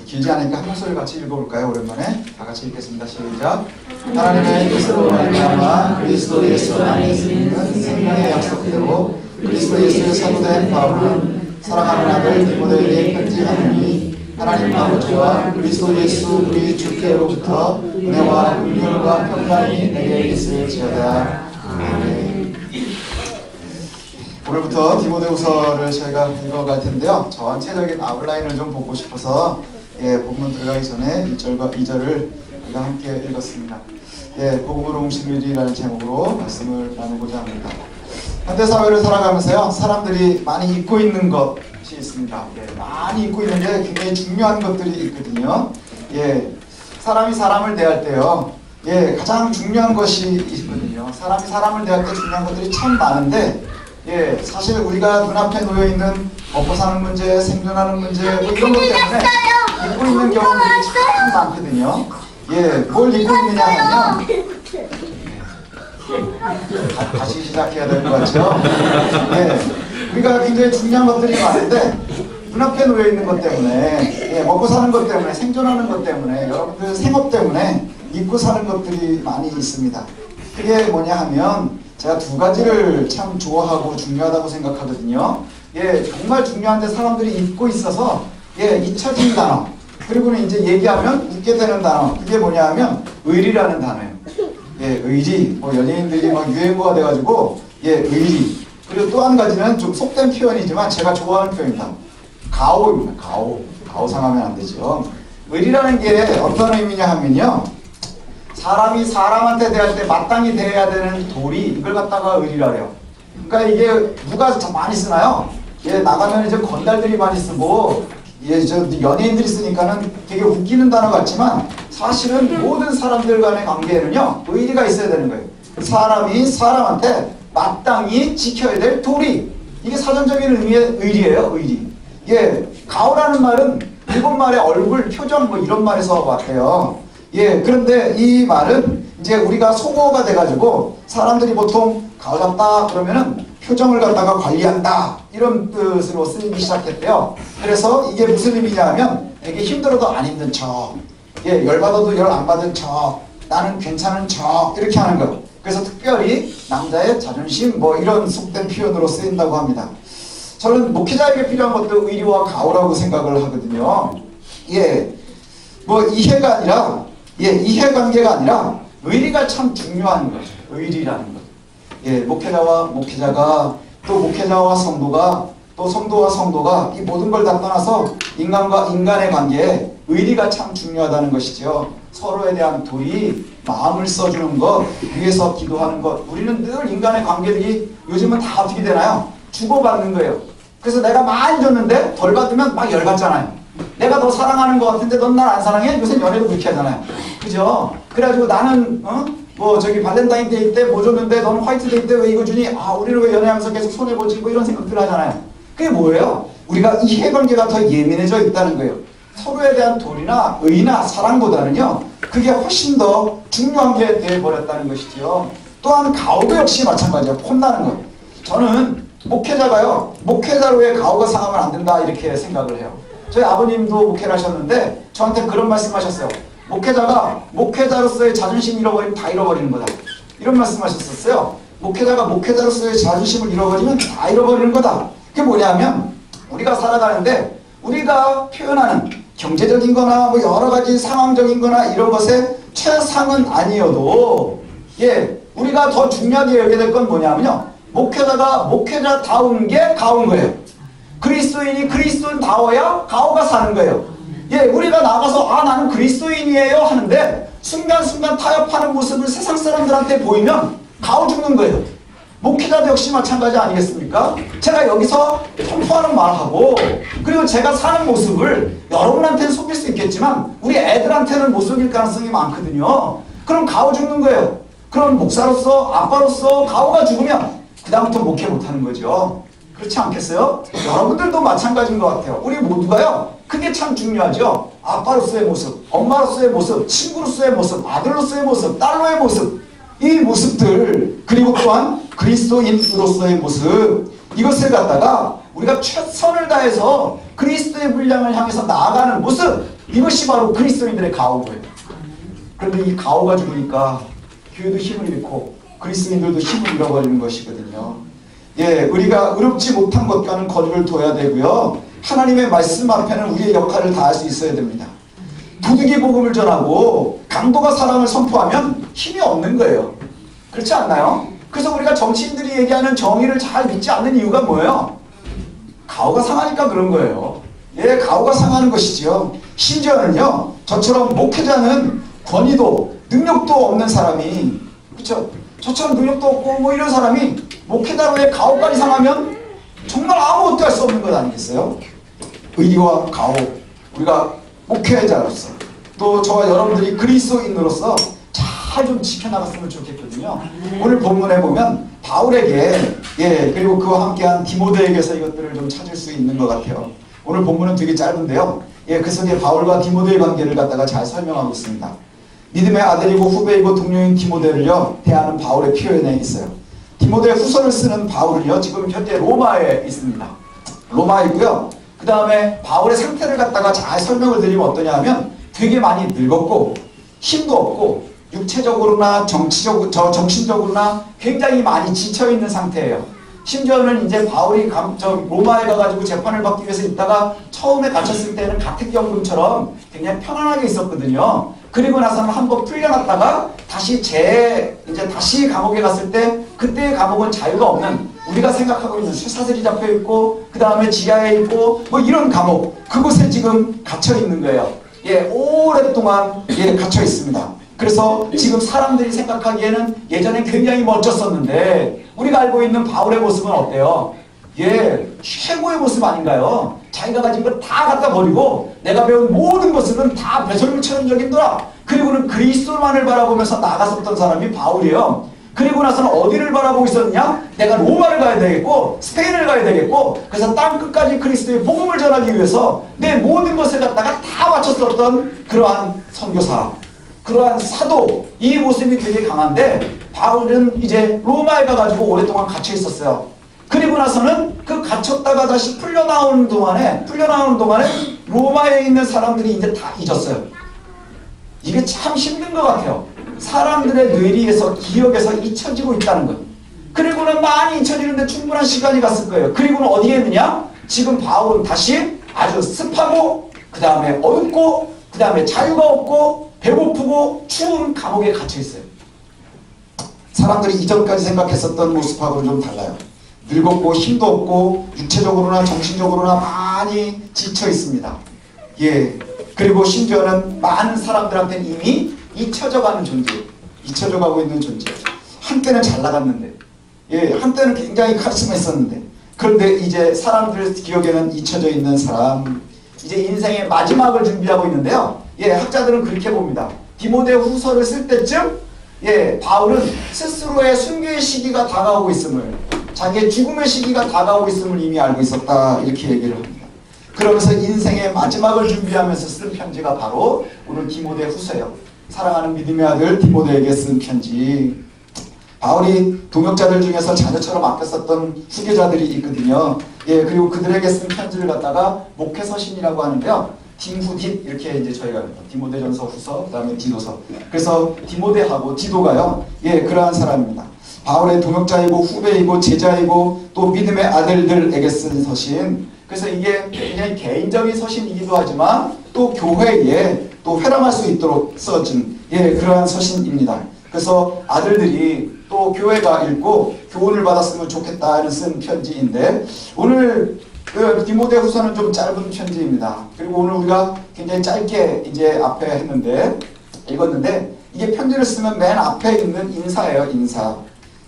길지 않으니까 한 목소리 같이 읽어볼까요? 오랜만에 다 같이 읽겠습니다. 시작. 하나님의 뜻으로 말미암아 그리스도 예수 안에 있는 생명의 약속대로 그리스도 예수의 사도된 바울은 사랑하는 아들 디모데에게 편지하노니 하나님 아버지와 그리스도 예수 우리 주께로부터 은혜와 긍휼과 평강이 내게 있을지어다. 아멘. 오늘부터 디모데후서를 저희가 읽어갈 텐데요. 전체적인 아웃라인을 좀 보고 싶어서 본문 들어가기 전에 1절과 2절을 우리가 함께 읽었습니다. 복음으로 웅신일이라는 제목으로 말씀을 나누고자 합니다. 현대사회를 살아가면서요, 사람들이 많이 잊고 있는 것이 있습니다. 많이 잊고 있는데 굉장히 중요한 것들이 있거든요. 사람이 사람을 대할 때요, 가장 중요한 것이 있거든요. 사람이 사람을 대할 때 중요한 것들이 참 많은데, 사실 우리가 눈앞에 놓여있는 먹고 사는 문제, 생존하는 문제, 뭐 이런 것 때문에 잊고 있는 경우들이 참 많거든요. 뭘 잊고 있느냐 하면, 다시 시작해야 될 것 같죠? 우리가 굉장히 중요한 것들이 많은데, 눈앞에 놓여있는 것 때문에, 먹고 사는 것 때문에, 생존하는 것 때문에, 여러분들 생업 때문에 잊고 사는 것들이 많이 있습니다. 그게 뭐냐 하면, 제가 두 가지를 참 좋아하고 중요하다고 생각하거든요. 정말 중요한데 사람들이 잊고 있어서 잊혀진 단어, 그리고는 이제 얘기하면 웃게 되는 단어, 그게 뭐냐 하면 의리라는 단어예요. 의리, 연예인들이 막 유행어가 돼가지고 의리. 그리고 또 한 가지는 좀 속된 표현이지만 제가 좋아하는 표현입니다. 가오입니다. 가오 상하면 안 되죠. 의리라는 게 어떤 의미냐 하면요, 사람이 사람한테 대할 때 마땅히 대해야 되는 도리, 이걸 갖다가 의리라 그래요. 그러니까 이게 누가 많이 쓰나요? 나가면 이제 건달들이 많이 쓰고, 연예인들이 쓰니까는 되게 웃기는 단어 같지만, 사실은 모든 사람들 간의 관계에는요, 의리가 있어야 되는 거예요. 사람이 사람한테 마땅히 지켜야 될 도리, 이게 사전적인 의미의 의리예요. 의리. 가오라는 말은 일본말의 얼굴, 표정 뭐 이런 말에서 왔대요. 그런데 이 말은 이제 우리가 속어가 돼가지고 사람들이 보통 가오잡다 그러면은 표정을 갖다가 관리한다 이런 뜻으로 쓰기 시작했대요. 그래서 이게 무슨 의미냐 하면 되게 힘들어도 안 힘든 척, 열받아도 열 안 받은 척, 나는 괜찮은 척 이렇게 하는 거. 그래서 특별히 남자의 자존심 뭐 이런 속된 표현으로 쓰인다고 합니다. 저는 목회자에게 필요한 것도 의리와 가오라고 생각을 하거든요. 뭐 이해가 아니라 이해관계가 아니라 의리가 참 중요한 거죠. 의리라는 것. 목회자가 또 목회자와 성도가 또 성도와 성도가 이 모든 걸 다 떠나서 인간과 인간의 관계에 의리가 참 중요하다는 것이죠. 서로에 대한 도리, 마음을 써주는 것, 위해서 기도하는 것. 우리는 늘 인간의 관계들이 요즘은 다 어떻게 되나요? 주고받는 거예요. 그래서 내가 많이 줬는데 덜 받으면 막 열받잖아요. 내가 너 사랑하는 것 같은데 넌 날 안 사랑해? 요새 연애도 그렇게 하잖아요. 그죠? 그래가지고 나는 발렌타인데이 때 뭐 줬는데 너는 화이트데이 때 왜 이거 주니? 우리는 왜 연애하면서 계속 손해보지? 뭐 이런 생각들 하잖아요. 그게 뭐예요? 우리가 이해관계가 더 예민해져 있다는 거예요. 서로에 대한 도리나 의나 사랑보다는요, 그게 훨씬 더 중요한 게 되어버렸다는 것이죠. 또한 가오도 역시 마찬가지예요. 혼나는 것. 저는 목회자로의 가오가 상하면 안 된다 이렇게 생각을 해요. 저희 아버님도 목회를 하셨는데 저한테 그런 말씀하셨어요. 목회자가 목회자로서의 자존심 잃어버리면 다 잃어버리는 거다. 이런 말씀하셨었어요. 목회자가 목회자로서의 자존심을 잃어버리면 다 잃어버리는 거다. 그게 뭐냐면 우리가 살아가는데 우리가 표현하는 경제적인 거나 뭐 여러 가지 상황적인 거나 이런 것의 최상은 아니어도 우리가 더 중요하게 여겨야 될 건 뭐냐면요, 목회자가 목회자다운 게 가오인 거예요. 그리스도인이 그리스도인다워야 가오가 사는 거예요. 우리가 나가서 나는 그리스도인이에요 하는데 순간순간 타협하는 모습을 세상 사람들한테 보이면 가오 죽는 거예요. 목회자도 역시 마찬가지 아니겠습니까? 제가 여기서 통포하는 말하고 그리고 제가 사는 모습을 여러분한테는 속일 수 있겠지만 우리 애들한테는 못 속일 가능성이 많거든요. 그럼 가오 죽는 거예요. 그럼 목사로서 아빠로서 가오가 죽으면 그 다음부터 목회 못하는 거죠. 그렇지 않겠어요? 여러분들도 마찬가지인 것 같아요. 우리 모두가요, 그게 참 중요하죠. 아빠로서의 모습, 엄마로서의 모습, 친구로서의 모습, 아들로서의 모습, 딸로의 모습, 이 모습들, 그리고 또한 그리스도인으로서의 모습, 이것을 갖다가 우리가 최선을 다해서 그리스도의 분량을 향해서 나아가는 모습, 이것이 바로 그리스도인들의 가오예요. 그런데 이 가오가 죽으니까 교회도 힘을 잃고 그리스도인들도 힘을 잃어버리는 것이거든요. 예, 우리가 의롭지 못한 것과는 거리를 둬야 되고요. 하나님의 말씀 앞에는 우리의 역할을 다할 수 있어야 됩니다. 도둑이 복음을 전하고 강도가 사랑을 선포하면 힘이 없는 거예요. 그렇지 않나요? 그래서 우리가 정치인들이 얘기하는 정의를 잘 믿지 않는 이유가 뭐예요? 가오가 상하니까 그런 거예요. 예, 가오가 상하는 것이지요. 심지어는요, 저처럼 목회자는 권위도 능력도 없는 사람이, 그렇죠? 저처럼 능력도 없고 뭐 이런 사람이 목회자로의 가오까지 상하면 정말 아무것도 할 수 없는 것 아니겠어요? 의리와 가오, 우리가 목회자로서 또 저와 여러분들이 그리스도인으로서 잘 좀 지켜나갔으면 좋겠거든요. 오늘 본문에 보면 바울에게, 예, 그리고 그와 함께한 디모데에게서 이것들을 좀 찾을 수 있는 것 같아요. 오늘 본문은 되게 짧은데요. 예, 그 속에 바울과 디모데의 관계를 갖다가 잘 설명하고 있습니다. 믿음의 아들이고 후배이고 동료인 디모데를요 대하는 바울의 표현에 있어요. 디모데 후서를 쓰는 바울은요 지금 현재 로마에 있습니다. 로마에 있고요. 그 다음에 바울의 상태를 갖다가 잘 설명을 드리면 어떠냐 하면 되게 많이 늙었고 힘도 없고 육체적으로나 정신적으로나 굉장히 많이 지쳐있는 상태예요. 심지어는 이제 바울이 로마에 가가지고 재판을 받기 위해서 있다가 처음에 갇혔을 때는 가택연금처럼 굉장히 편안하게 있었거든요. 그리고 나서는 한번 풀려났다가 다시 다시 감옥에 갔을 때 그때의 감옥은 자유가 없는, 우리가 생각하고 있는 쇠사슬이 잡혀 있고 그 다음에 지하에 있고 뭐 이런 감옥, 그곳에 지금 갇혀 있는 거예요. 예, 오랫동안 예, 갇혀 있습니다. 그래서 지금 사람들이 생각하기에는 예전에 굉장히 멋졌었는데 우리가 알고 있는 바울의 모습은 어때요? 예, 최고의 모습 아닌가요? 자기가 가진 거 다 갖다 버리고 내가 배운 모든 것은 다 배설물처럼 여긴더라. 그리고는 그리스도만을 바라보면서 나갔었던 사람이 바울이에요. 그리고 나서는 어디를 바라보고 있었느냐? 내가 로마를 가야 되겠고 스페인을 가야 되겠고, 그래서 땅끝까지 그리스도의 복음을 전하기 위해서 내 모든 것을 갖다가 다 바쳤었던 그러한 선교사, 그러한 사도, 이 모습이 되게 강한데 바울은 이제 로마에 가가지고 오랫동안 갇혀 있었어요. 그리고 나서는 그 갇혔다가 다시 풀려나오는 동안에 로마에 있는 사람들이 이제 다 잊었어요. 이게 참 힘든 것 같아요. 사람들의 뇌리에서, 기억에서 잊혀지고 있다는 것. 그리고는 많이 잊혀지는데 충분한 시간이 갔을 거예요. 그리고는 어디에 있느냐? 지금 바울은 다시 아주 습하고 그 다음에 어둡고 그 다음에 자유가 없고 배고프고 추운 감옥에 갇혀 있어요. 사람들이 이전까지 생각했었던 모습하고는 좀 달라요. 늙었고 힘도 없고 육체적으로나 정신적으로나 많이 지쳐 있습니다. 예, 그리고 심지어는 많은 사람들한테는 이미 잊혀져가는 존재, 잊혀져가고 있는 존재. 한때는 잘 나갔는데, 예, 한때는 굉장히 카리스마 있었는데, 그런데 이제 사람들 기억에는 잊혀져 있는 사람, 이제 인생의 마지막을 준비하고 있는데요. 예, 학자들은 그렇게 봅니다. 디모데 후서를 쓸 때쯤, 예, 바울은 스스로의 순교의 시기가 다가오고 있음을, 자기의 죽음의 시기가 다가오고 있음을 이미 알고 있었다, 이렇게 얘기를 합니다. 그러면서 인생의 마지막을 준비하면서 쓴 편지가 바로 오늘 디모데 후서예요. 사랑하는 믿음의 아들 디모데에게 쓴 편지. 바울이 동역자들 중에서 자녀처럼 아꼈었던 후계자들이 있거든요. 예, 그리고 그들에게 쓴 편지를 갖다가 목회서신이라고 하는데요. 딤후딧 이렇게 이제 저희가 디모데전서 후서, 그다음에 디도서. 그래서 디모데하고 디도가요. 예, 그러한 사람입니다. 바울의 동역자이고 후배이고 제자이고 또 믿음의 아들들에게 쓴 서신. 그래서 이게 굉장히 개인적인 서신이기도 하지만 또 교회에 또 회람할 수 있도록 써진 예, 그러한 서신입니다. 그래서 아들들이 또 교회가 읽고 교훈을 받았으면 좋겠다는 쓴 편지인데, 오늘 그 디모데 후서는 좀 짧은 편지입니다. 그리고 오늘 우리가 굉장히 짧게 이제 앞에 읽었는데, 이게 편지를 쓰면 맨 앞에 있는 인사예요, 인사.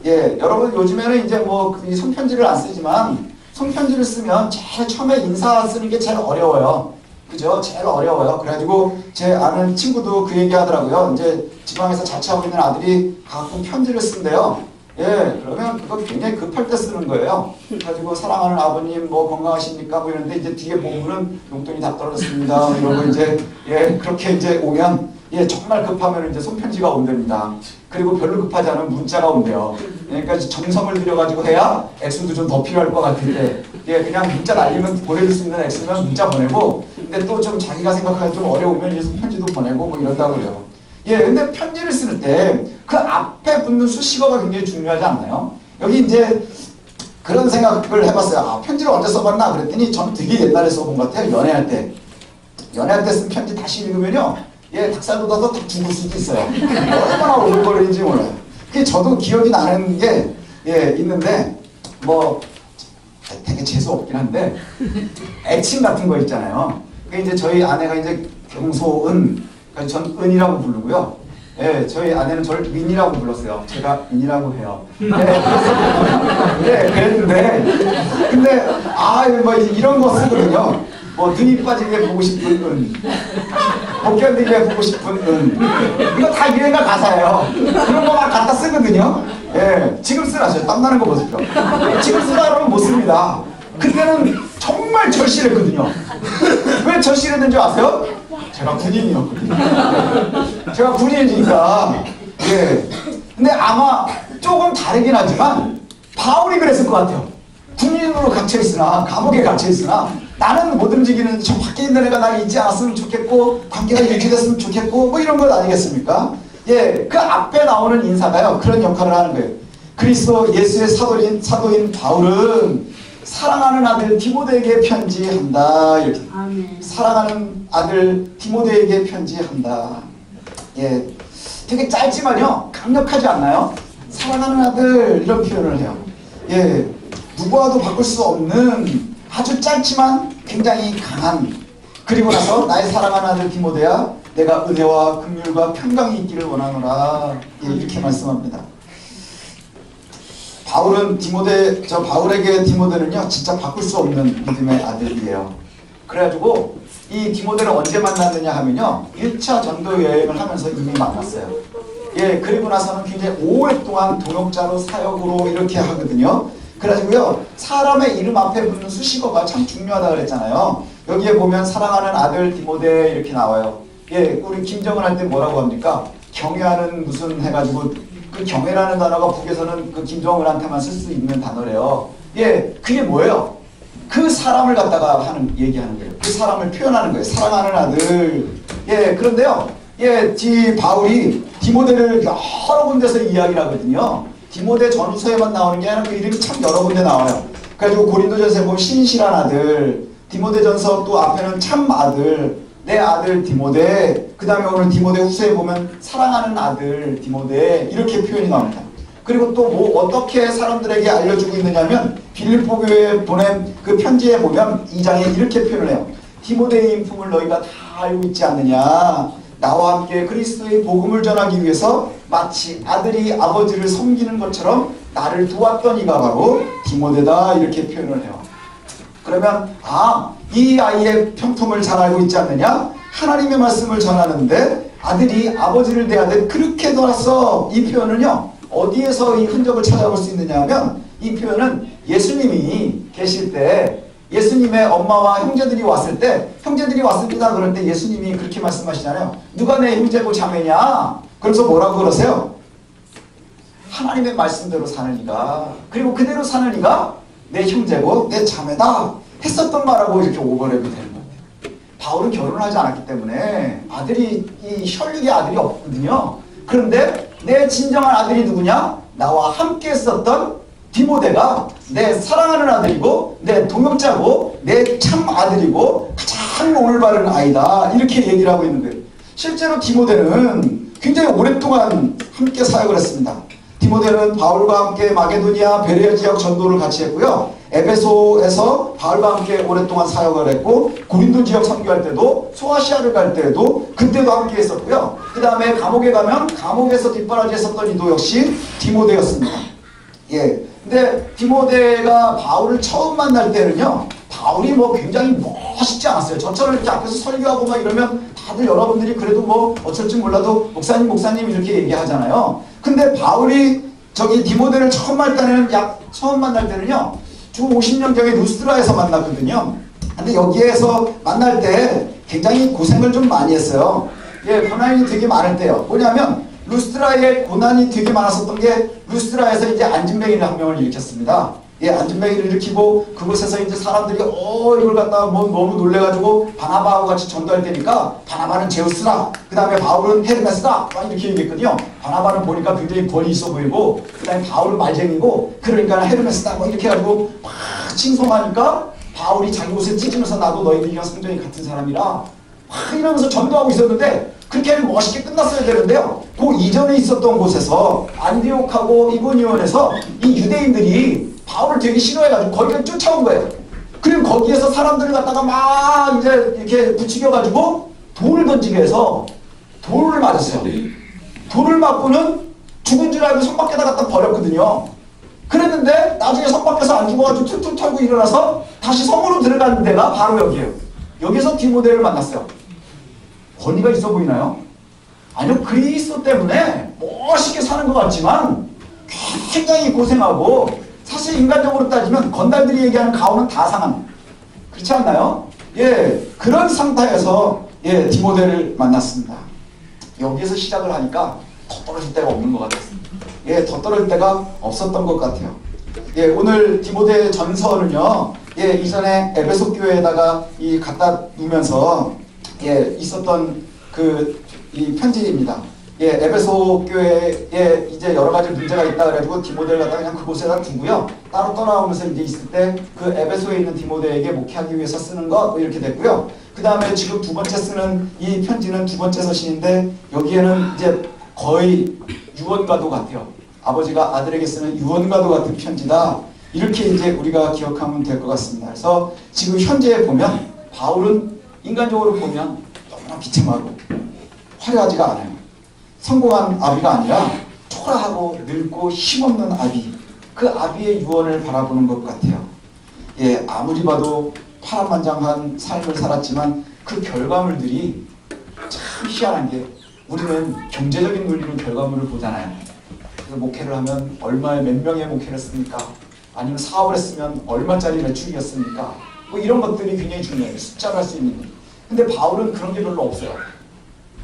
예, 여러분 요즘에는 이제 뭐 손편지를 안 쓰지만 손편지를 쓰면 제일 처음에 인사 쓰는 게 제일 어려워요. 그죠? 제일 어려워요. 그래가지고 제 아는 친구도 그 얘기 하더라고요. 이제 지방에서 자취하고 있는 아들이 가끔 편지를 쓴대요. 예, 그러면 그거 굉장히 급할 때 쓰는 거예요. 그래가지고 사랑하는 아버님 뭐 건강하십니까? 뭐 이런데 이제 뒤에 보면은 용돈이 다 떨어졌습니다. 이러고 이제 예, 그렇게 이제 오면 예, 정말 급하면 이제 손편지가 온답니다. 그리고 별로 급하지 않으면 문자가 온대요. 그러니까 정성을 들여가지고 해야 액수도 좀 더 필요할 것 같은데, 예, 그냥 문자 날리면 보내줄 수 있는 액수면 문자 보내고, 근데 또 좀 자기가 생각하기 좀 어려우면 이제 손편지도 보내고 뭐 이런다고 그래요. 예, 근데 편지를 쓸 때 그 앞에 붙는 수식어가 굉장히 중요하지 않나요? 여기 이제 그런 생각을 해봤어요. 아, 편지를 언제 써봤나? 그랬더니 저는 되게 옛날에 써본 것 같아요. 연애할 때. 연애할 때 쓴 편지 다시 읽으면요. 예, 닭살 돋아서 다 죽을 수도 있어요. 얼마나 오글거리는지 몰라요. 그게 저도 기억이 나는 게, 예, 있는데, 뭐, 되게 재수없긴 한데, 애칭 같은 거 있잖아요. 그게 이제 저희 아내가 이제 경소은, 그러니까 전 은이라고 부르고요. 예, 저희 아내는 저를 민이라고 불렀어요. 제가 민이라고 해요. 예, 예, 그랬는데, 근데, 아, 뭐, 이런 거 쓰거든요. 뭐, 눈이 빠지게 보고 싶은 은, 못 견디게 보고 싶은 은. 이거 다 유행가 가사예요. 그런 거 막 갖다 쓰거든요. 예, 지금 쓰라죠. 땀나는 거 보십시오. 지금 쓰라 그러면 못 씁니다. 그때는 정말 절실했거든요. 왜 절실했는지 아세요? 제가 군인이었거든요. 제가 군인이니까. 예. 근데 아마 조금 다르긴 하지만 바울이 그랬을 것 같아요. 군인으로 갇혀있으나, 감옥에 갇혀있으나 나는 못 움직이는 저 밖에 있는 애가 날 잊지 않았으면 좋겠고 관계가 유지됐으면 좋겠고 뭐 이런 것 아니겠습니까? 예, 그 앞에 나오는 인사가요. 그런 역할을 하는 거예요. 그리스도 예수의 사도인 바울은 사랑하는 아들 디모데에게 편지한다. 이렇게. 아멘. 사랑하는 아들 디모데에게 편지한다. 예, 되게 짧지만요 강력하지 않나요? 사랑하는 아들 이런 표현을 해요. 예, 누구와도 바꿀 수 없는 아주 짧지만 굉장히 강한. 그리고 나서 나의 사랑하는 아들 디모데야, 내가 은혜와 긍휼과 평강이 있기를 원하노라. 예, 이렇게 말씀합니다. 바울에게 디모데는요 진짜 바꿀 수 없는 믿음의 아들이에요. 그래가지고 이 디모데를 언제 만났느냐 하면요 1차 전도 여행을 하면서 이미 만났어요. 예, 그리고 나서는 굉장히 오랫동안 동역자로 사역으로 이렇게 하거든요. 그래가지고요 사람의 이름 앞에 붙는 수식어가 참 중요하다 그랬잖아요. 여기에 보면 사랑하는 아들 디모데 이렇게 나와요. 예, 우리 김정은 할 때 뭐라고 합니까? 경애하는 무슨 해가지고 그 경애라는 단어가 북에서는 그 김정은한테만 쓸 수 있는 단어래요. 예, 그게 뭐예요? 그 사람을 갖다가 얘기하는 거예요. 그 사람을 표현하는 거예요. 사랑하는 아들. 예, 그런데요. 예, 바울이 디모데를 여러 군데서 이야기를 하거든요. 디모데 전후서에만 나오는 게 아니라 그 이름이 참 여러 군데 나와요. 그래가지고 고린도전서에 보면 신실한 아들, 디모데전서 또 앞에는 참 아들, 내 아들 디모데, 그 다음에 오늘 디모데 후서에 보면 사랑하는 아들 디모데 이렇게 표현이 나옵니다. 그리고 또 뭐 어떻게 사람들에게 알려주고 있느냐면 빌립보 교회에 보낸 그 편지에 보면 2장에 이렇게 표현을 해요. 디모데의 인품을 너희가 다 알고 있지 않느냐. 나와 함께 그리스도의 복음을 전하기 위해서 마치 아들이 아버지를 섬기는 것처럼 나를 도왔던 이가 바로 디모데다 이렇게 표현을 해요. 그러면 이 아이의 평품을 잘 알고 있지 않느냐? 하나님의 말씀을 전하는데 아들이 아버지를 대하듯 그렇게 돌았어. 이 표현은요 어디에서 이 흔적을 찾아볼 수 있느냐 하면 이 표현은 예수님이 계실 때 예수님의 엄마와 형제들이 왔을 때 형제들이 왔습니다 그럴 때 예수님이 그렇게 말씀하시잖아요. 누가 내 형제고 자매냐? 그래서 뭐라고 그러세요? 하나님의 말씀대로 사는 이가, 그리고 그대로 사는 이가 내 형제고 내 자매다 했었던 말하고 이렇게 오버랩이 되는 거예요. 바울은 결혼을 하지 않았기 때문에 이 혈육의 아들이 없거든요. 그런데 내 진정한 아들이 누구냐? 나와 함께 했었던 디모데가 내 사랑하는 아들이고 내 동역자고 내 참 아들이고 가장 올바른 아이다 이렇게 얘기를 하고 있는 거예요. 실제로 디모데는 굉장히 오랫동안 함께 사역을 했습니다. 디모데는 바울과 함께 마게도니아 베레아 지역 전도를 같이 했고요. 에베소에서 바울과 함께 오랫동안 사역을 했고 고린도 지역 선교할 때도 소아시아를 갈 때도 그때도 함께 했었고요. 그 다음에 감옥에 가면 감옥에서 뒷바라지 했었던 이도 역시 디모데였습니다. 예, 근데 디모데가 바울을 처음 만날 때는요 바울이 뭐 굉장히 멋있지 않았어요. 저처럼 이렇게 앞에서 설교하고 막 이러면 다들 여러분들이 그래도 뭐 어쩔 줄 몰라도 목사님 이렇게 얘기하잖아요. 근데 바울이 디모데를 처음 만날 때는요 주 50년경에 루스드라에서 만났거든요. 근데 여기에서 만날 때 굉장히 고생을 좀 많이 했어요. 예, 고난이 되게 많을 때요. 뭐냐면 루스드라에 고난이 되게 많았었던 게 루스드라에서 이제 안진뱅이를 한 명을 일으켰습니다. 예, 안진뱅이를 일으키고 그곳에서 이제 사람들이 이걸 갖다가 너무 놀래가지고 바나바하고 같이 전도할 때니까 바나바는 제우스다. 그 다음에 바울은 헤르메스다. 막 이렇게 얘기했거든요. 바나바는 보니까 굉장히 권위 있어 보이고 그 다음에 바울은 말쟁이고 그러니까 헤르메스다. 뭐 이렇게 해가지고 막 칭송하니까 바울이 자기 옷에 찢으면서 나도 너희들이랑 성전이 같은 사람이라 막 이러면서 전도하고 있었는데 그렇게 멋있게 끝났어야 되는데요. 그 이전에 있었던 곳에서 안디옥하고 이고니온에서 이 유대인들이 바울을 되게 싫어해가지고 거기를 쫓아온 거예요. 그리고 거기에서 사람들을 갖다가 막 이제 이렇게 부추겨가지고 돌을 던지게 해서 돌을 맞았어요. 돌을 맞고는 죽은 줄 알고 성밖에다 갖다 버렸거든요. 그랬는데 나중에 성 밖에서 안 죽어가지고 툭툭 털고 일어나서 다시 성으로 들어가는 데가 바로 여기에요. 여기서 디모데를 만났어요. 권위가 있어 보이나요? 아니요, 그리스도 때문에 멋있게 사는 것 같지만 굉장히 고생하고 사실 인간적으로 따지면 건달들이 얘기하는 가오는 다 상한, 그렇지 않나요? 예, 그런 상태에서 예, 디모데를 만났습니다. 여기에서 시작을 하니까 더 떨어질 데가 없는 것 같았습니다. 예, 더 떨어질 데가 없었던 것 같아요. 예, 오늘 디모데 전서는요, 예, 이전에 에베소 교회에다가 이 갖다 두면서 예, 있었던 이 편지입니다. 예, 에베소 교회에 이제 여러 가지 문제가 있다 그래가지고 디모데를 갖다 그냥 그곳에다 두고요. 따로 떠나오면서 이제 있을 때 그 에베소에 있는 디모데에게 목회하기 위해서 쓰는 것 이렇게 됐고요. 그 다음에 지금 두 번째 쓰는 이 편지는 두 번째 서신인데 여기에는 이제 거의 유언과도 같아요. 아버지가 아들에게 쓰는 유언과도 같은 편지다. 이렇게 이제 우리가 기억하면 될 것 같습니다. 그래서 지금 현재에 보면 바울은 인간적으로 보면 너무나 비참하고 화려하지가 않아요. 성공한 아비가 아니라 초라하고 늙고 힘없는 아비, 그 아비의 유언을 바라보는 것 같아요. 예, 아무리 봐도 파란만장한 삶을 살았지만 그 결과물들이 참 희한한 게 우리는 경제적인 논리로 결과물을 보잖아요. 그래서 목회를 하면 얼마에 몇 명의 목회를 했습니까? 아니면 사업을 했으면 얼마짜리 매출이었습니까? 뭐 이런 것들이 굉장히 중요해요. 숫자로 할 수 있는 것. 근데 바울은 그런 게 별로 없어요.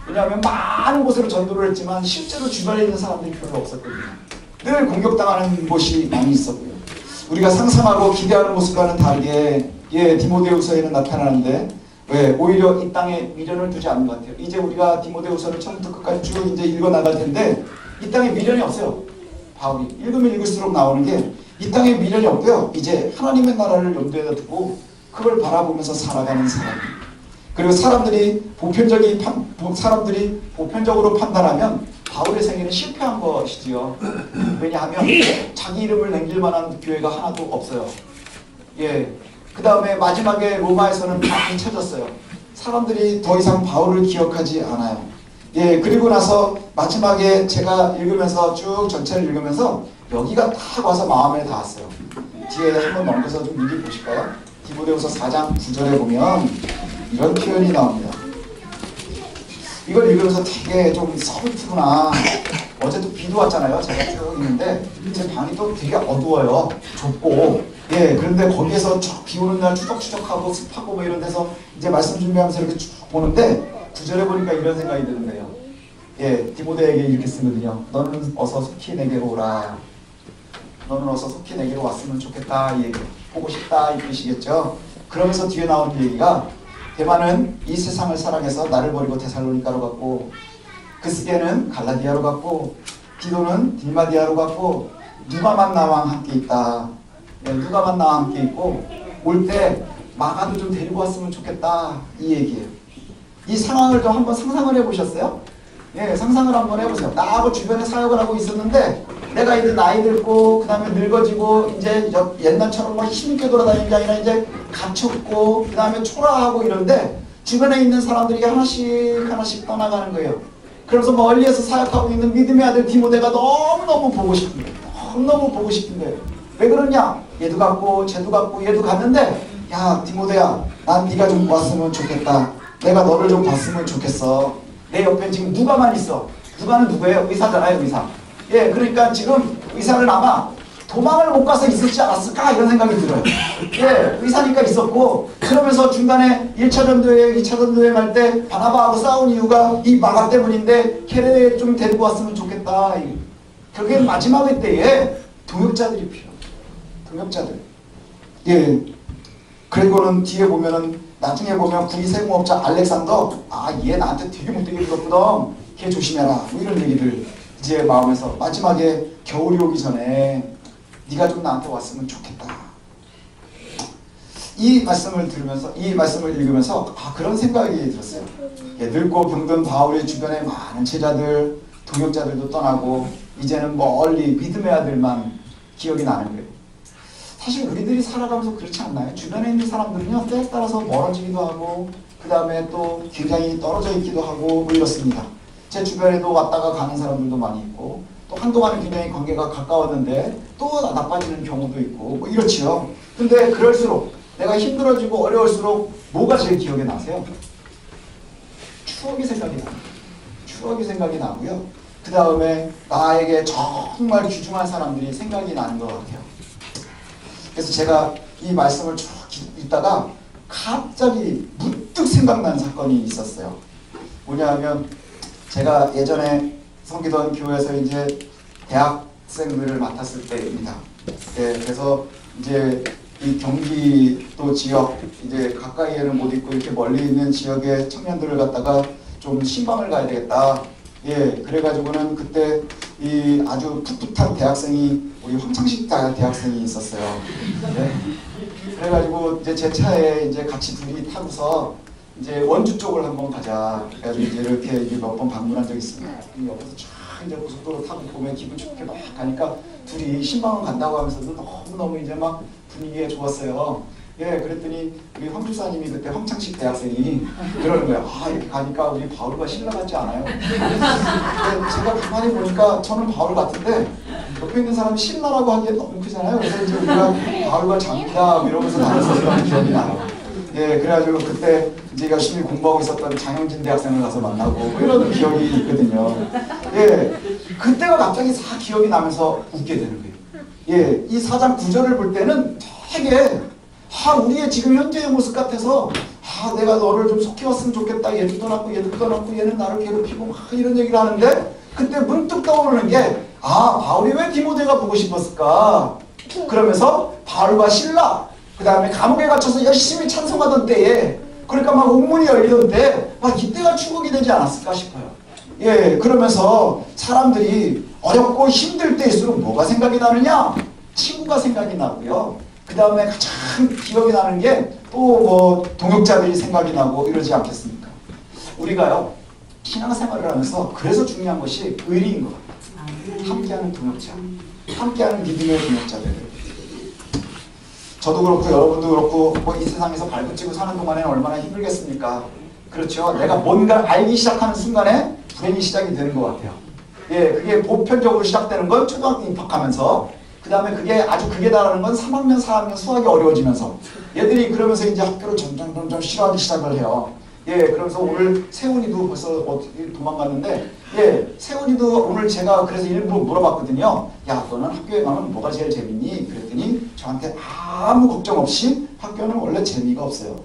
왜냐하면 많은 곳으로 전도를 했지만 실제로 주변에 있는 사람들이 별로 없었거든요. 늘 공격당하는 곳이 많이 있었고요. 우리가 상상하고 기대하는 모습과는 다르게 예, 디모데후서에는 나타나는데 왜 오히려 이 땅에 미련을 두지 않는 것 같아요. 이제 우리가 디모데후서를 처음부터 끝까지 쭉 이제 읽어 나갈 텐데 이 땅에 미련이 없어요. 바울이 읽으면 읽을수록 나오는 게 이 땅에 미련이 없고요. 이제 하나님의 나라를 염두에다 두고 그걸 바라보면서 살아가는 사람. 그리고 사람들이 보편적으로 판단하면 바울의 생애는 실패한 것이지요. 왜냐하면 자기 이름을 남길 만한 교회가 하나도 없어요. 예. 그 다음에 마지막에 로마에서는 다 잊혀졌어요. 사람들이 더 이상 바울을 기억하지 않아요. 예. 그리고 나서 마지막에 제가 읽으면서 쭉 전체를 읽으면서 여기가 딱 와서 마음에 닿았어요. 뒤에 한번 넘겨서 좀 읽어 보실까요? 디모데후서 4장 9절에 보면 이런 표현이 나옵니다. 이걸 읽으면서 되게 좀 서글프구나. 어제 또 비도 왔잖아요. 제가 쭉 있는데 제 방이 또 되게 어두워요. 좁고. 예, 그런데 거기에서 비 오는 날 추적추적하고 습하고 뭐 이런 데서 이제 말씀 준비하면서 이렇게 쭉 보는데 9절에 보니까 이런 생각이 드는 거예요. 예, 디모데에게 이렇게 쓰거든요. 너는 어서 속히 내게로 오라. 너는 어서 속히 내게로 왔으면 좋겠다. 이 얘기. 보고 싶다. 이 뜻이겠죠. 그러면서 뒤에 나오는 얘기가 데마는 이 세상을 사랑해서 나를 버리고 데살로니가로 갔고 그스게는 갈라디아로 갔고 디도는 딜마디아로 갔고 누가만 나와 함께 있다. 네, 누가만 나와 함께 있고 올 때 마가도 좀 데리고 왔으면 좋겠다. 이 얘기예요. 이 상황을 좀 한번 상상을 해보셨어요? 예, 상상을 한번 해보세요. 나하고 주변에 사역을 하고 있었는데 내가 이제 나이 들고 그 다음에 늙어지고 이제 옛날처럼 막 힘있게 돌아다니는 게 아니라 이제 갇혔고 그 다음에 초라하고 이런데 주변에 있는 사람들이 하나씩 떠나가는 거예요. 그래서 멀리에서 사역하고 있는 믿음의 아들 디모데가 너무너무 보고 싶은 거예요. 너무너무 보고 싶은 거예요. 왜 그러냐? 얘도 갔고 쟤도 갔고 얘도 갔는데 야 디모데야 난 네가 좀 왔으면 좋겠다. 내가 너를 좀 봤으면 좋겠어. 내 옆에 지금 누가만 있어. 누가는 누구예요? 의사잖아요. 의사. 예, 그러니까 지금 의사를 아마 도망을 못 가서 있었지 않았을까 이런 생각이 들어요. 예, 의사니까 있었고 그러면서 중간에 1차 전도여행, 2차 전도여행 할 때 바나바하고 싸운 이유가 이 마가 때문인데 걔네 좀 데리고 왔으면 좋겠다. 결국엔 마지막 때에 동역자들이 필요해요. 동역자들. 예. 그리고는 뒤에 보면은 나중에 보면 구리 세공업자 알렉산더 얘 나한테 되게 못되게 굴었거든. 걔 조심해라. 뭐 이런 얘기들 이제 마음에서 마지막에 겨울이 오기 전에 네가 좀 나한테 왔으면 좋겠다. 이 말씀을 들으면서 이 말씀을 읽으면서 그런 생각이 들었어요. 예, 늙고 병든 바울의 주변에 많은 제자들, 동역자들도 떠나고 이제는 멀리 믿음의 아들만 기억이 나는 거예요. 사실 우리들이 살아가면서 그렇지 않나요? 주변에 있는 사람들은요 때에 따라서 멀어지기도 하고 그 다음에 또 굉장히 떨어져 있기도 하고 뭐 이렇습니다. 제 주변에도 왔다가 가는 사람들도 많이 있고 또 한동안은 굉장히 관계가 가까웠는데 또 나빠지는 경우도 있고 뭐 이렇지요. 근데 그럴수록 내가 힘들어지고 어려울수록 뭐가 제일 기억에 나세요? 추억이 생각이 나요. 추억이 생각이 나고요. 그 다음에 나에게 정말 귀중한 사람들이 생각이 나는 것 같아요. 그래서 제가 이 말씀을 쭉 읽다가 갑자기 문득 생각난 사건이 있었어요. 뭐냐면 제가 예전에 섬기던 교회에서 이제 대학생들을 맡았을 때입니다. 네, 그래서 이제 이 경기도 지역 이제 가까이에는 못 있고 이렇게 멀리 있는 지역의 청년들을 갖다가 좀 신방을 가야 되겠다. 예, 그래가지고는 그때 이 아주 풋풋한 대학생이 우리 황창식 대학생이 있었어요. 네. 그래가지고 이제 제 차에 이제 같이 둘이 타고서 이제 원주 쪽을 한번 가자. 그래가지고 이제 이렇게 몇 번 방문한 적이 있습니다. 옆에서 쫙 이제 고속도로 타고 보면 기분 좋게 막 가니까 둘이 신방을 간다고 하면서도 너무너무 이제 막 분위기가 좋았어요. 예, 그랬더니 우리 황 집사님이 그때 황창식 대학생이 그러는 거예요. 이렇게 가니까 우리 바울과 신라 같지 않아요? 제가 가만히 보니까 저는 바울 같은데 옆에 있는 사람이 신라라고 하기엔 너무 크잖아요. 그래서 이제 우리가 바울과 장기다 이러면서 다녔었던 기억이 나요. 예, 그래가지고 그때 이제 열심히 공부하고 있었던 장영진 대학생을 가서 만나고 뭐 이런 기억이 있거든요. 예, 그때가 갑자기 싹 기억이 나면서 웃게 되는 거예요. 예, 이 4장 9절을 볼 때는 되게 우리의 지금 현재의 모습 같아서 내가 너를 좀 속히 왔으면 좋겠다. 얘도 떠났고 얘도 떠났고 얘는 나를 괴롭히고 막 이런 얘기를 하는데 그때 문득 떠오르는 게 바울이 왜 디모데가 보고 싶었을까? 그러면서 바울과 실라 그 다음에 감옥에 갇혀서 열심히 찬송하던 때에 그러니까 막 옥문이 열리던 때 이때가 추억이 되지 않았을까 싶어요. 예, 그러면서 사람들이 어렵고 힘들 때일수록 뭐가 생각이 나느냐? 친구가 생각이 나고요. 그 다음에 가장 기억이 나는 게 또 뭐 동역자들이 생각이 나고 이러지 않겠습니까? 우리가요 신앙생활을 하면서 그래서 중요한 것이 의리인 것 같아요. 함께하는 동역자, 함께하는 믿음의 동역자들. 저도 그렇고 여러분도 그렇고 뭐 이 세상에서 발붙이고 사는 동안에는 얼마나 힘들겠습니까? 그렇죠. 내가 뭔가를 알기 시작하는 순간에 불행이 시작이 되는 것 같아요. 예, 그게 보편적으로 시작되는 건 초등학교 입학하면서 그 다음에 그게 아주 극에 달하는 건 3학년, 4학년 수학이 어려워지면서 얘들이 그러면서 이제 학교를 점점 싫어하기 시작을 해요. 예, 그러면서 오늘 세훈이도 벌써 도망갔는데 예, 세훈이도 오늘 제가 그래서 일부러 물어봤거든요. 야, 너는 학교에 가면 뭐가 제일 재밌니? 그랬더니 저한테 아무 걱정 없이 학교는 원래 재미가 없어요.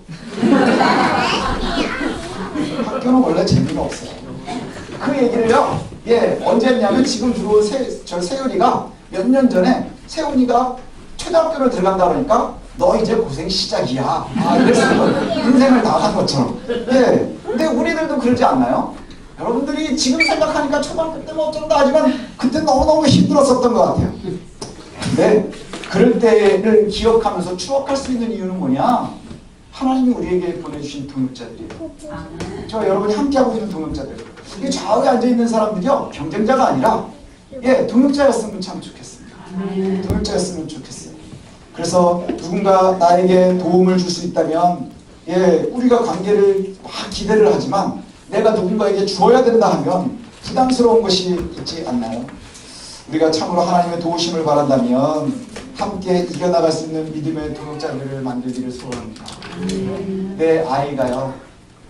학교는 원래 재미가 없어요. 그 얘기를요. 예, 언제 했냐면 지금 들어온 세율이가 몇 년 전에 세훈이가 초등학교를 들어간다 그러니까 너 이제 고생 시작이야. 이랬어요. 인생을 다 한 것처럼. 예. 근데 우리들도 그러지 않나요? 여러분들이 지금 생각하니까 초등학교 때는 어쩐다 하지만 그때 너무너무 힘들었었던 것 같아요. 근데 그럴 때를 기억하면서 추억할 수 있는 이유는 뭐냐? 하나님이 우리에게 보내주신 동역자들이에요. 저 여러분이 함께하고 있는 동역자들. 이 좌우에 앉아있는 사람들이요. 경쟁자가 아니라 동역자였으면 참 좋겠습니다. 동역자였으면 좋겠어요. 그래서 누군가 나에게 도움을 줄 수 있다면 우리가 관계를 막 기대를 하지만 내가 누군가에게 주어야 된다 하면 부담스러운 것이 있지 않나요? 우리가 참으로 하나님의 도우심을 바란다면 함께 이겨나갈 수 있는 믿음의 동역자들을 만들기를 소원합니다. 내 아이가요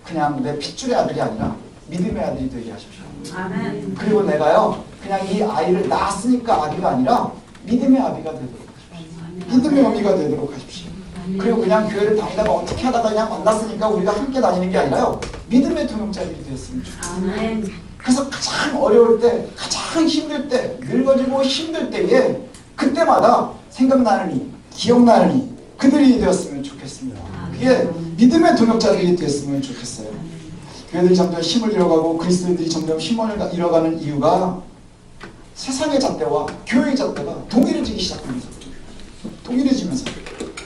그냥 내 핏줄의 아들이 아니라 믿음의 아들이 되게 하십시오. 아멘. 그리고 내가요 그냥 이 아이를 낳았으니까 아기가 아니라 믿음의 아비가 되도록 하십시오. 믿음의 어미가 되도록 하십시오. 그리고 그냥 교회를 다니다가 어떻게 하다가 그냥 만났으니까 우리가 함께 다니는 게 아니라요. 믿음의 동역자들이 되었으면 좋겠어요. 그래서 가장 어려울 때, 가장 힘들 때, 늙어지고 힘들 때에 그때마다 생각나느니, 기억나느니 그들이 되었으면 좋겠습니다. 그게 믿음의 동역자들이 되었으면 좋겠어요. 교회들이 점점 힘을 잃어가고 그리스도인들이 점점 힘을 잃어가는 이유가 세상의 잣대와 교회의 잣대가 동일해지기 시작합니다. 동일해지면서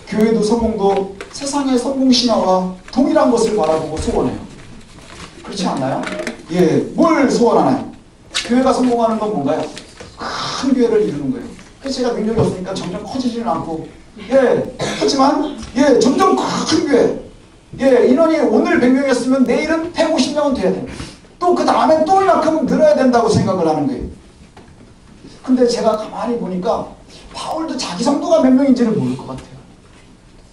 교회도 성공도 세상의 성공신화와 동일한 것을 바라보고 소원해요. 그렇지 않나요? 예, 뭘 소원하나요? 교회가 성공하는 건 뭔가요? 큰 교회를 이루는 거예요. 그래서 제가 능력이 없으니까 점점 커지지는 않고, 예, 하지만 예, 점점 큰 교회, 예, 인원이 오늘 100명이었으면 내일은 150명은 돼야 돼요. 또 그 다음에 또 이만큼 늘어야 된다고 생각을 하는 거예요. 근데 제가 가만히 보니까 바울도 자기 성도가 몇 명인지를 모를 것 같아요.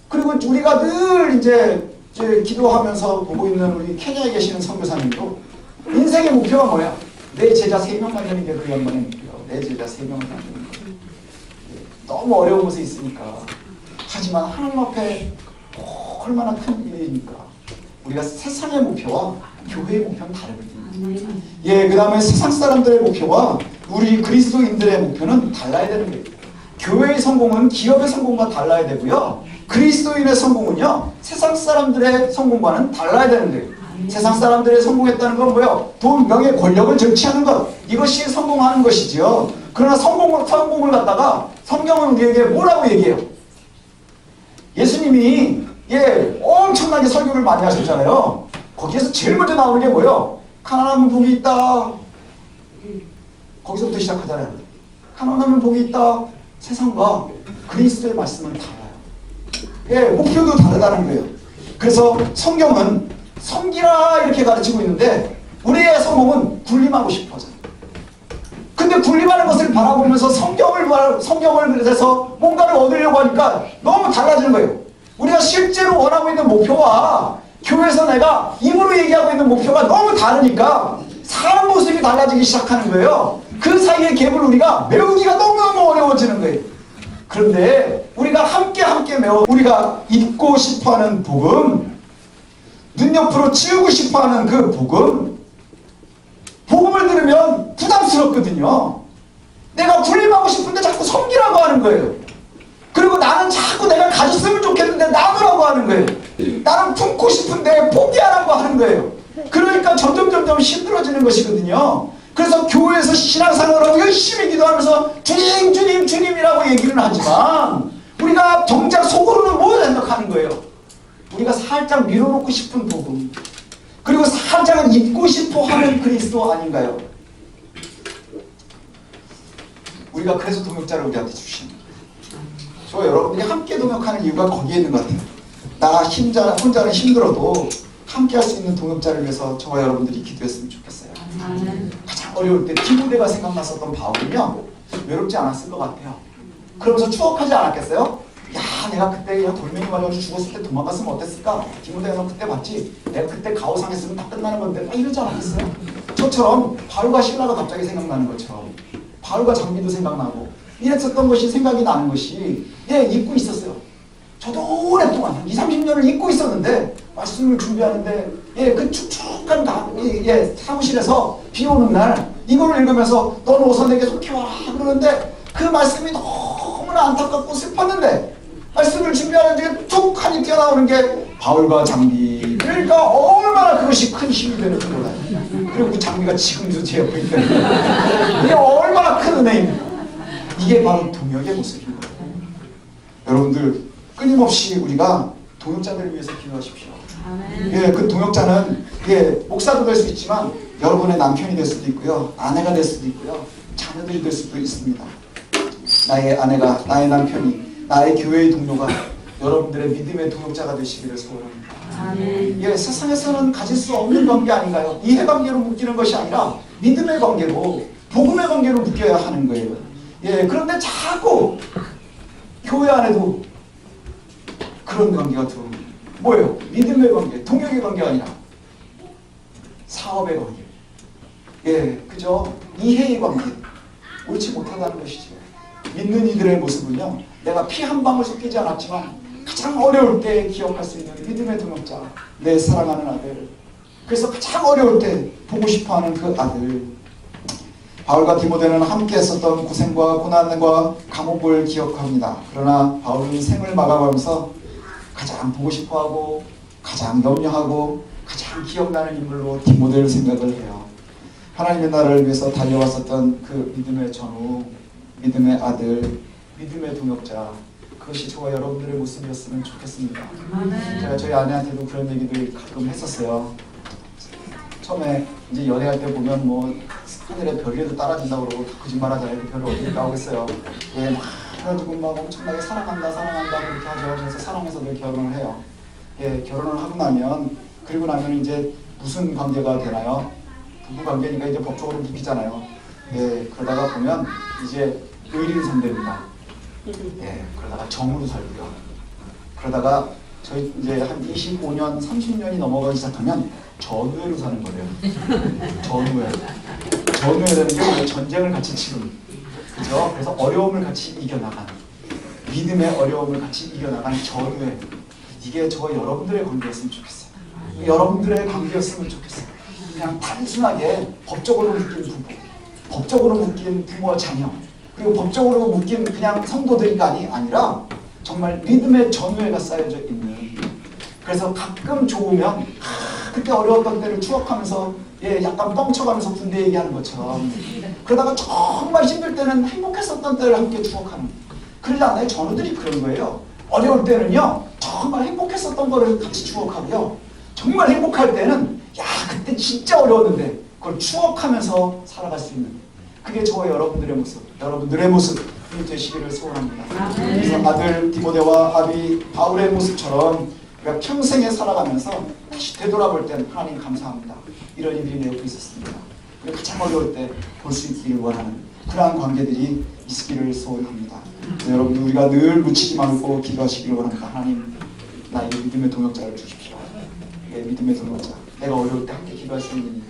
그리고 우리가 늘 이제 기도하면서 보고 있는 우리 케냐에 계시는 선교사님도 인생의 목표가 뭐야? 내 제자 3명 만드는 게 그 양반의 목표야. 내 제자 3명을 만드는 거. 너무 어려운 곳에 있으니까. 하지만 하나님 앞에 얼마나 큰 일이니까. 우리가 세상의 목표와 교회의 목표는 다르거든요. 예, 그 다음에 세상 사람들의 목표와 우리 그리스도인들의 목표는 달라야 되는 거예요. 교회의 성공은 기업의 성공과 달라야 되고요. 그리스도인의 성공은요, 세상 사람들의 성공과는 달라야 되는 거예요. 세상 사람들의 성공했다는 건 뭐예요? 돈, 명예, 권력을 쟁취하는 것. 이것이 성공하는 것이지요. 그러나 성공을 갖다가 성경은 우리에게 뭐라고 얘기해요? 예수님이 엄청나게 설교를 많이 하셨잖아요. 거기에서 제일 먼저 나오는 게 뭐예요? 가난하면 복이 있다. 거기서부터 시작하잖아요. 가난하면 복이 있다. 세상과 그리스도의 말씀은 달라요. 예, 목표도 다르다는 거예요. 그래서 성경은 섬기라 이렇게 가르치고 있는데 우리의 성공은 군림하고 싶어져요. 근데 군림하는 것을 바라보면서 성경을 그래서 뭔가를 얻으려고 하니까 너무 달라지는 거예요. 우리가 실제로 원하고 있는 목표와 교회에서 내가 입으로 얘기하고 있는 목표가 너무 다르니까 사는 모습이 달라지기 시작하는 거예요. 그 사이의 갭을 우리가 메우기가 너무너무 어려워지는 거예요. 그런데 우리가 함께 메워 우리가 잊고 싶어하는 복음, 눈옆으로 치우고 싶어하는 그 복음을 들으면 부담스럽거든요. 내가 군림하고 싶은데 자꾸 섬기라고 하는 거예요. 그리고 나는 자꾸 내가 가졌으면 좋겠는데 나누라고 하는 거예요. 나는 품고 싶은데 포기하라고 하는 거예요. 그러니까 점점 힘들어지는 것이거든요. 그래서 교회에서 신앙생활을 열심히 기도하면서 주님이라고 얘기는 하지만 우리가 정작 속으로는 뭘 생각하는 거예요? 우리가 살짝 밀어놓고 싶은 복음, 그리고 살짝은 잊고 싶어 하는 그리스도 아닌가요? 우리가 그래서 동역자를 우리한테 주시는 거예요. 저 여러분들이 함께 동역하는 이유가 거기에 있는 것 같아요. 나 혼자는 힘들어도 함께 할 수 있는 동역자를 위해서 저와 여러분들이 기도했으면 좋겠어요. 가장 어려울 때 디모데가 생각났었던 바울은요, 외롭지 않았을 것 같아요. 그러면서 추억하지 않았겠어요? 야, 내가 그때 그냥 돌멩이 맞아서 죽었을 때 도망갔으면 어땠을까? 디모데가 너 그때 봤지? 내가 그때 가오상했으면 다 끝나는 건데 막 이러지 않았겠어요? 저처럼 바울과 실라가 갑자기 생각나는 것처럼 바울과 장비도 생각나고 이랬었던 것이 생각이 나는 것이 잊고 있었어요. 저도 오랫동안 한 20-30년을 잊고 있었는데 말씀을 준비하는데 그 축축한 사무실에서 비 오는 날 이거를 읽으면서 너는 어서 내게 속해와라 그러는데 그 말씀이 너무나 안타깝고 슬펐는데 말씀을 준비하는 중에 툭 하니 튀어나오는 게 바울과 장비. 그러니까 얼마나 그것이 큰 힘이 되는지 몰라요. 그리고 그 장비가 지금도 제 옆에 있거든요. 이게 얼마나 큰 은혜입니까? 이게 바로 동역의 모습인 거예요. 여러분들 끊임없이 우리가 동역자들을 위해서 기도하십시오. 그 동역자는 목사도 될 수 있지만 여러분의 남편이 될 수도 있고요, 아내가 될 수도 있고요, 자녀들이 될 수도 있습니다. 나의 아내가, 나의 남편이, 나의 교회의 동료가 여러분들의 믿음의 동역자가 되시기를 소원합니다. 세상에서는 가질 수 없는 관계 아닌가요? 이해관계로 묶이는 것이 아니라 믿음의 관계로, 복음의 관계로 묶여야 하는 거예요. 그런데 자꾸 교회 안에도 그런 관계가 들어옵니다. 뭐예요? 믿음의 관계, 동역의 관계가 아니라 사업의 관계. 그죠? 이해의 관계. 옳지 못하다는 것이죠. 믿는 이들의 모습은요, 내가 피 한 방울 섞이지 않았지만 가장 어려울 때 기억할 수 있는 믿음의 동역자, 내 사랑하는 아들. 그래서 가장 어려울 때 보고 싶어하는 그 아들. 바울과 디모데는 함께 했었던 고생과 고난과 감옥을 기억합니다. 그러나 바울은 생을 마감하면서 가장 보고 싶어하고 가장 염려하고 가장 기억나는 인물로 디모데를 생각을 해요. 하나님의 나라를 위해서 달려왔었던 그 믿음의 전우, 믿음의 아들, 믿음의 동역자, 그것이 저와 여러분들의 모습이었으면 좋겠습니다. 제가 저희 아내한테도 그런 얘기들 가끔 했었어요. 처음에 이제 연애할 때 보면 뭐 하늘에 별이라도 따라준다고 그러고 거짓말하잖아요. 그 별이 어디 나오겠어요. 예, 막 해가지고 막 엄청나게 사랑한다 그렇게 하죠. 그래서 사랑해서 늘 결혼을 해요. 예, 결혼을 하고 나면, 그리고 나면 이제 무슨 관계가 되나요? 부부 관계니까 이제 법적으로 묶이잖아요. 예, 그러다가 보면 이제 의리를 선대입니다. 예, 그러다가 정으로 살고요. 그러다가 저희 이제 한 25년, 30년이 넘어가기 시작하면 전우회로 사는 거예요. 전우회. 전우회라는 게 전쟁을 같이 치르는, 그죠? 그래서 어려움을 같이 이겨나가는, 믿음의 어려움을 같이 이겨나가는 전우회. 이게 저와 여러분들의 관계였으면 좋겠어요. 여러분들의 관계였으면 좋겠어요. 그냥 단순하게 법적으로 묶인 부부, 법적으로 묶인 부모와 자녀, 그리고 법적으로 묶인 그냥 성도들이 아니라 정말 믿음의 전우회가 쌓여져 있는. 그래서 가끔 좋으면 그때 어려웠던 때를 추억하면서, 예, 약간 뻥쳐가면서 군대 얘기하는 것처럼, 그러다가 정말 힘들 때는 행복했었던 때를 함께 추억하는. 그러지 않아요? 전우들이 그런 거예요. 어려울 때는요, 정말 행복했었던 거를 같이 추억하고요, 정말 행복할 때는 야, 그때 진짜 어려웠는데 그걸 추억하면서 살아갈 수 있는, 그게 저와 여러분들의 모습, 이 되시기를 소원합니다. 그래서 아들 디모데와 아비 바울의 모습처럼 우리가 평생에 살아가면서 다시 되돌아볼 땐 하나님 감사합니다, 이런 일이 내 옆에 있었습니다. 우리가 가장 어려울 때 볼 수 있기를 원하는 그러한 관계들이 있기를 소원합니다. 여러분, 우리가 늘 묻히지 말고 기도하시기를 원합니다. 하나님, 나에게 믿음의 동역자를 주십시오. 내 믿음의 동역자, 내가 어려울 때 함께 기도할 수 있는 일,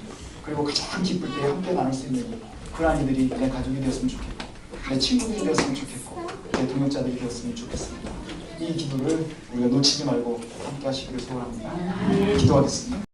그리고 가장 기쁠 때 함께 나눌 수 있는 일, 그러한 이들이 내 가족이 되었으면 좋겠고, 내 친구들이 되었으면 좋겠고, 내 동역자들이 되었으면 좋겠습니다. 이 기도를 우리가 놓치지 말고 함께 하시기를 소원합니다. 기도하겠습니다.